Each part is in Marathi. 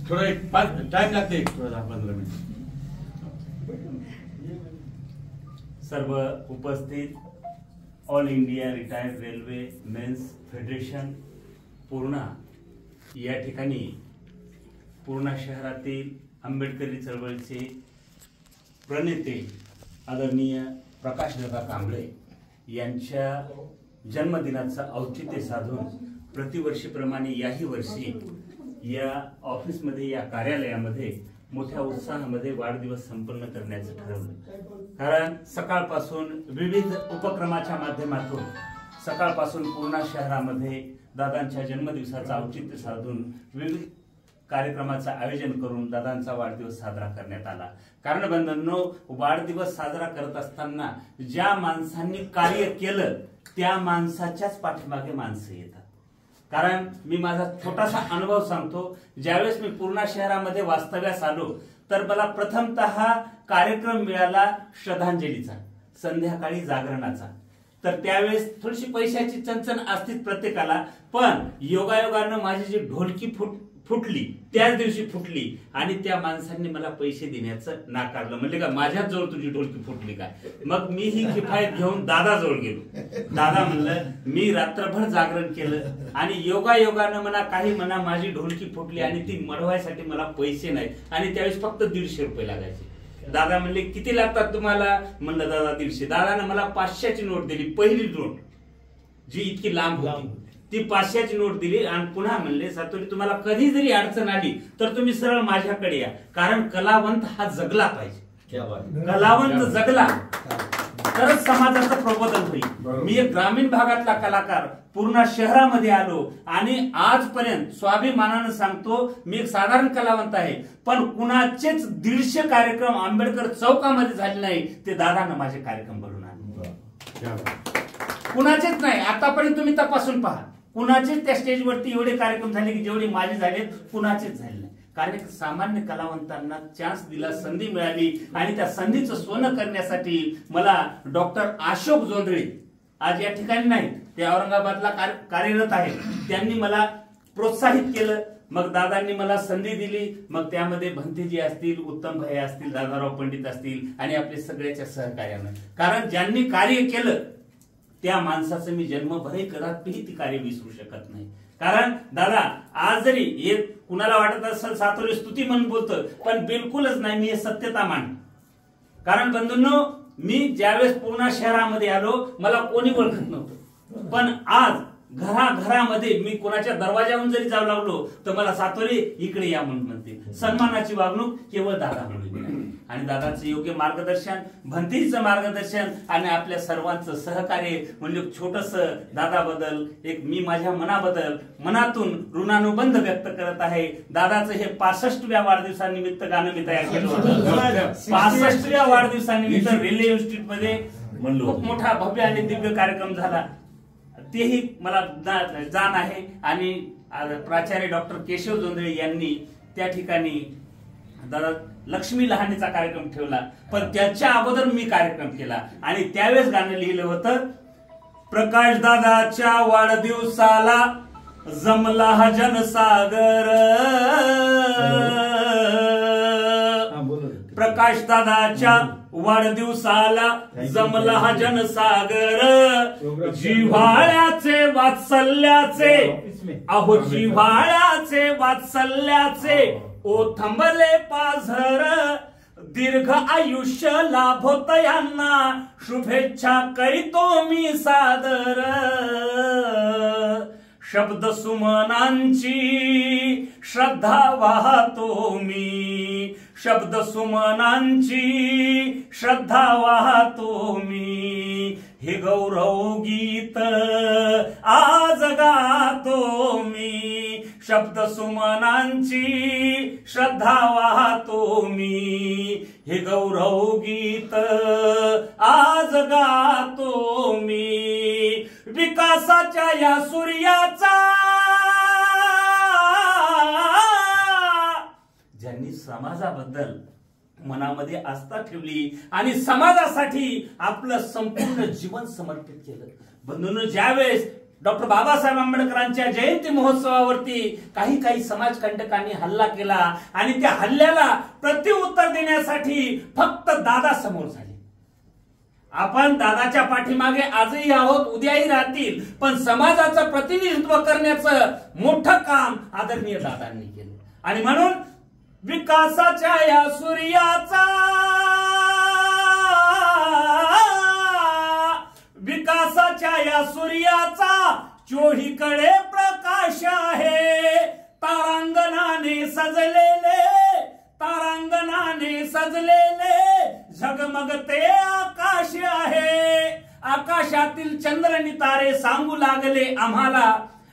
थोड़ा एक टाइम लागते एक थोड़ा 10-15 मिनिट. सर्व उपस्थित all India retired railway men's federation Purna या ठिकाणी पूर्णा शहरातील आंबेडकरी चळवळीचे प्रणेते आदरणीय प्रकाशदादा कांबळे यांच्या जन्मदिनाचं औचित्य साधून प्रतिवर्षीप्रमाणे याही वर्षी या ऑफिसमध्ये या कार्यालयामध्ये मोठ्या उत्साहामध्ये वाढदिवस संपन्न करण्याचं ठरवलं. कारण सकाळपासून विविध उपक्रमाच्या माध्यमातून सकाळपासून पूर्णा शहरामध्ये दादांच्या जन्मदिवसाचं औचित्य साधून विविध कार्यक्रमाचं आयोजन करून दादांचा वाढदिवस साजरा करण्यात आला. कारण बंधूंनो, वाढदिवस साजरा करत असताना ज्या माणसांनी कार्य केलं त्या माणसाच्याच पाठीमागे माणसं येतात. कारण मी माझा छोटासा अनुभव सांगतो. ज्यावेळेस मी पूर्णा शहरामध्ये वास्तव्यास आलो तर मला प्रथमतः कार्यक्रम मिळाला श्रद्धांजलीचा, संध्याकाळी जागरणाचा. तर त्यावेळेस थोडीशी पैशाची चणचण असतीच प्रत्येकाला, पण योगायोगानं माझी जी ढोलकी फुटली त्याच दिवशी फुटली आणि त्या माणसांनी मला पैसे देण्याचं नाकारलं. म्हणजे का माझ्याच जवळ तुझी ढोलकी फुटली काय? मग मी ही किफायत घेऊन दादाजवळ गेलो. दादा म्हणलं मी रात्रभर जागरण केलं आणि योगायोगानं म्हणा काही म्हणा माझी ढोलकी फुटली आणि ती मडवायसाठी मला पैसे नाहीत आणि त्यावेळेस फक्त 150 रुपये लागायचे. दादा म्हणले किती लागतात तुम्हाला? म्हणलं दादा 150. दादानं मला 500ची नोट दिली, पहिली नोट जी इतकी लांब होती ती 500ची नोट दिली आणि पुन्हा म्हणले सातोरी तुम्हाला कधी जरी अडचण आली तर तुम्ही सरळ माझ्याकडे या, कारण कलावंत हा जगला पाहिजे. कलावंत जगला तरच समाजाचं प्रबोधन होईल. मी एक ग्रामीण भागातला कलाकार पूर्णा शहरामध्ये आलो आणि आजपर्यंत स्वाभिमानानं सांगतो मी एक साधारण कलावंत आहे, पण कुणाचेच 150 कार्यक्रम आंबेडकर चौकामध्ये झाले नाही ते दादानं माझे कार्यक्रम भरून आणले. कुणाचेच नाही. आतापर्यंत तुम्ही तपासून पहा, कुणाचेच त्या स्टेजवरती एवढे कार्यक्रम झाले की जेवढे माझे झाले कुणाचेच झाले नाही. कारण एक सामान्य कलावंतांना चान्स दिला, संधी मिळाली आणि त्या संधीचं सोनं करण्यासाठी मला डॉक्टर अशोक जोंधळे आज या ठिकाणी नाही, ते औरंगाबादला कार्यरत आहेत, त्यांनी मला प्रोत्साहित केलं. मग दादांनी मला संधी दिली. मग त्यामध्ये भंतेजी असतील, उत्तम भाई असतील, दादाराव पंडित असतील आणि आपले सगळ्याच्या सहकार्यानं. कारण ज्यांनी कार्य केलं त्या माणसाचं मी जन्मभरही कदापिही ती कार्य विसरू शकत नाही. कारण दादा आज जरी हे कुणाला वाटत असेल सातोरी स्तुती म्हणून बोलतं, पण बिलकुलच नाही, मी हे सत्यता मांडतो. कारण बंधूंनो, मी ज्यावेळेस पूर्णा शहरामध्ये आलो मला कोणी ओळखत नव्हतं, पण आज घराघरामध्ये मी कोणाच्या दरवाजावरून जरी जाऊ लागलो तर मला सातोरी इकडे या म्हणून म्हणते. सन्मानाची वागणूक केवळ दादा म्हणून आणि दादाचं योग्य मार्गदर्शन, भंतीचं मार्गदर्शन आणि आपल्या सर्वांचं सहकार्य म्हणजे छोटस दादाबद्दल एक मी माझ्या मनातून ऋणानुबंध व्यक्त करत आहे. दादाचं हे 65व्या वाढदिवसानिमित्त गाणं मी तयार केलं होतं. 65व्या वाढदिवसानिमित्त रेल्वे इन्स्टिट्यूट मध्ये खूप मोठा भव्य आणि दिव्य कार्यक्रम झाला. तेही मला जाण आहे आणि प्राचार्य डॉक्टर केशव जोंधळे यांनी त्या ठिकाणी दादा लक्ष्मी लहानीचा कार्यक्रम ठेवला, पण त्याच्या अगोदर मी कार्यक्रम केला आणि त्यावेळेस गाणं लिहिलं होतं, प्रकाश दादाच्या वाढदिवसाला जमला हा जनसागर, प्रकाश दादाच्या वाढदिवसाला जमला हा जनसागर, जिव्हाळ्याचे वात्सल्याचे अहो जिव्हाळ्याचे वात्सल्याचे ओ थंबले पाझर, दीर्घ आयुष्य लाभोत यांना शुभेच्छा करीतो मी सादर. शब्द सुमनांची श्रद्धा वाहतो मी, शब्द सुमनांची श्रद्धा वाहतो मी, हे गौरव गीत आज गातो मी, शब्द सुमनांची श्रद्धा वाहतो मी, हे गौरव गीत आज गातो मी, विकासाच्या या सूर्याचा ज्यांनी समाजाबद्दल मनामध्ये आस्था ठेवली आणि समाजासाठी आपलं संपूर्ण जीवन समर्पित केलं. बंधूंनो, ज्यावेळेस डॉक्टर बाबासाहेब आंबेडकरांच्या जयंती महोत्सवावरती काही समाजकंटकांनी हल्ला केला आणि त्या हल्ल्याला प्रत्युत्तर देण्यासाठी फक्त दादा समोर झाले. आपण दादाच्या पाठीमागे आजही आहोत, उद्याही राहतील, पण समाजाचं प्रतिनिधित्व करण्याचं मोठं काम आदरणीय दादांनी केलं. आणि म्हणून विकासाच्या या सूर्याचा, विकासाच्या या सूर्याचा चोहीकडे प्रकाश आहे. तारांगणाने सजलेले, तारांगणाने सजलेले झगमगते आकाश आहे. आकाशातील चंद्र तारे सांगू लागले आम्हाला,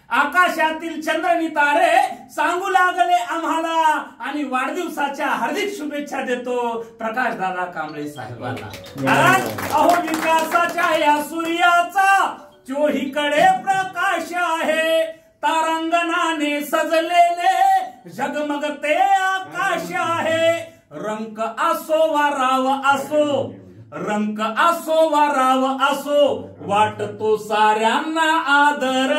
आकाशातील चंद्र तारे सांगू लागले आम्हाला. आणि वाढदिवसाच्या हार्दिक शुभेच्छा देतो प्रकाश दादा कांबळे साहेबांना. कारण अहो विकासाच्या या सूर्याचा चोहीकडे प्रकाश आहे. तारांगणाने सजलेले झगमगते आकाश आहे. रंक असो वा राव असो, रंक असो वा राव असो, वाटतो साऱ्यांना आदर.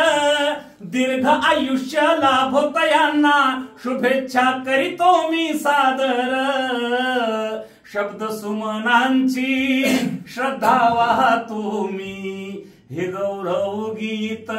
दीर्घ आयुष्य लाभो तयांना, शुभेच्छा करीतो मी सादर. शब्द सुमनांची श्रद्धा वाहतो मी, हे गौरव गीत